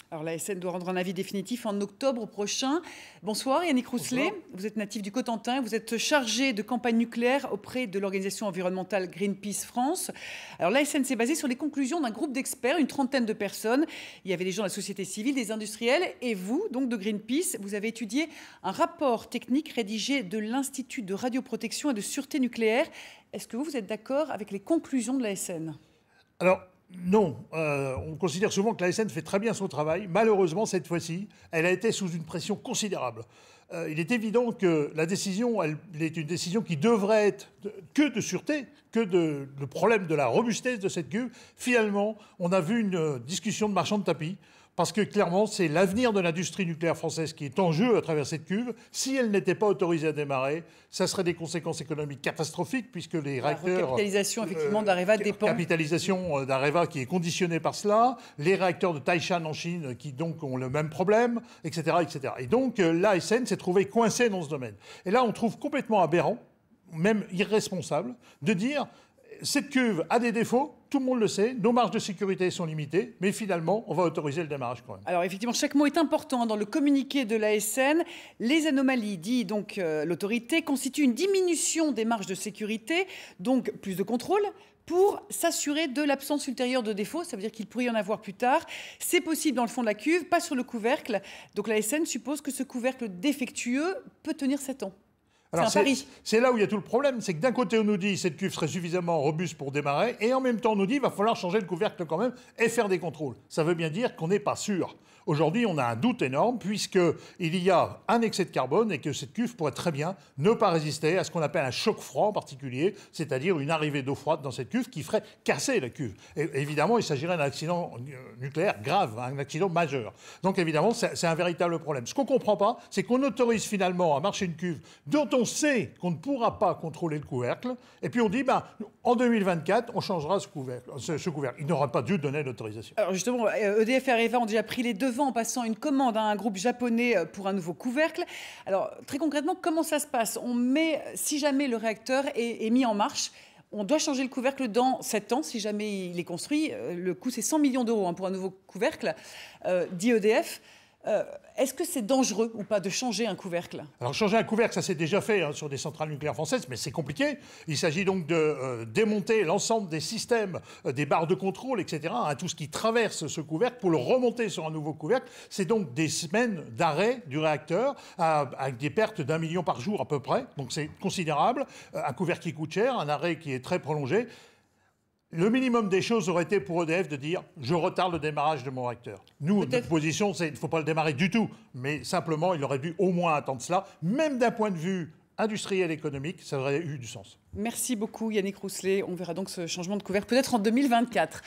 Alors l'ASN doit rendre un avis définitif en octobre prochain. Bonsoir Yannick Rousselet, Bonsoir. vous êtes natif du Cotentin, vous êtes chargé de campagne nucléaire auprès de l'organisation environnementale Greenpeace France. Alors l'ASN s'est basée sur les conclusions d'un groupe d'experts, une trentaine de personnes. Il y avait des gens de la société civile, des industriels et vous, donc de Greenpeace, vous avez étudié un rapport technique rédigé de l'Institut de radioprotection et de sûreté nucléaire. Est-ce que vous êtes d'accord avec les conclusions de l'ASN ? Alors, non. On considère souvent que l'ASN fait très bien son travail. Malheureusement, cette fois-ci, elle a été sous une pression considérable. Il est évident que la décision, elle est une décision qui devrait être que de sûreté, que le problème de la robustesse de cette cuve. Finalement, on a vu une discussion de marchand de tapis. Parce que clairement, c'est l'avenir de l'industrie nucléaire française qui est en jeu à travers cette cuve. Si elle n'était pas autorisée à démarrer, ça serait des conséquences économiques catastrophiques puisque les réacteurs... La recapitalisation effectivement d'Areva dépend. Capitalisation d'Areva qui est conditionnée par cela. Les réacteurs de Taishan en Chine qui donc ont le même problème, etc. etc. Et donc l'ASN s'est trouvé coincé dans ce domaine. Et là, on trouve complètement aberrant, même irresponsable, de dire... Cette cuve a des défauts, tout le monde le sait, nos marges de sécurité sont limitées, mais finalement, on va autoriser le démarrage quand même. Alors effectivement, chaque mot est important dans le communiqué de l'ASN. Les anomalies, dit donc l'autorité, constituent une diminution des marges de sécurité, donc plus de contrôle, pour s'assurer de l'absence ultérieure de défauts. Ça veut dire qu'il pourrait y en avoir plus tard. C'est possible dans le fond de la cuve, pas sur le couvercle. Donc l'ASN suppose que ce couvercle défectueux peut tenir 7 ans. Alors c'est un pari. C'est là où il y a tout le problème, c'est que d'un côté on nous dit que cette cuve serait suffisamment robuste pour démarrer, et en même temps on nous dit qu'il va falloir changer le couvercle quand même et faire des contrôles. Ça veut bien dire qu'on n'est pas sûr. Aujourd'hui on a un doute énorme puisqu'il y a un excès de carbone et que cette cuve pourrait très bien ne pas résister à ce qu'on appelle un choc froid en particulier, c'est-à-dire une arrivée d'eau froide dans cette cuve qui ferait casser la cuve. Et évidemment il s'agirait d'un accident nucléaire grave, un accident majeur. Donc évidemment c'est un véritable problème. Ce qu'on ne comprend pas, c'est qu'on autorise finalement à marcher une cuve dont on sait qu'on ne pourra pas contrôler le couvercle, et puis on dit, en 2024, on changera ce couvercle. Il n'aura pas dû donner l'autorisation. Alors justement, EDF et Areva ont déjà pris les devants en passant une commande à un groupe japonais pour un nouveau couvercle. Alors très concrètement, comment ça se passe ? Si jamais le réacteur est mis en marche, on doit changer le couvercle dans 7 ans, si jamais il est construit. Le coût, c'est 100 millions d'euros pour un nouveau couvercle, dit EDF. Est-ce que c'est dangereux ou pas de changer un couvercle ? Alors changer un couvercle, ça s'est déjà fait sur des centrales nucléaires françaises, mais c'est compliqué. Il s'agit donc de démonter l'ensemble des systèmes, des barres de contrôle, etc., tout ce qui traverse ce couvercle pour le remonter sur un nouveau couvercle. C'est donc des semaines d'arrêt du réacteur avec des pertes d'1 million par jour à peu près. Donc c'est considérable. Un couvercle qui coûte cher, un arrêt qui est très prolongé. Le minimum des choses aurait été pour EDF de dire « je retarde le démarrage de mon réacteur ». Nous, notre position, c'est qu'il ne faut pas le démarrer du tout. Mais simplement, il aurait dû au moins attendre cela. Même d'un point de vue industriel économique, ça aurait eu du sens. Merci beaucoup Yannick Rousselet. On verra donc ce changement de couvercle peut-être en 2024.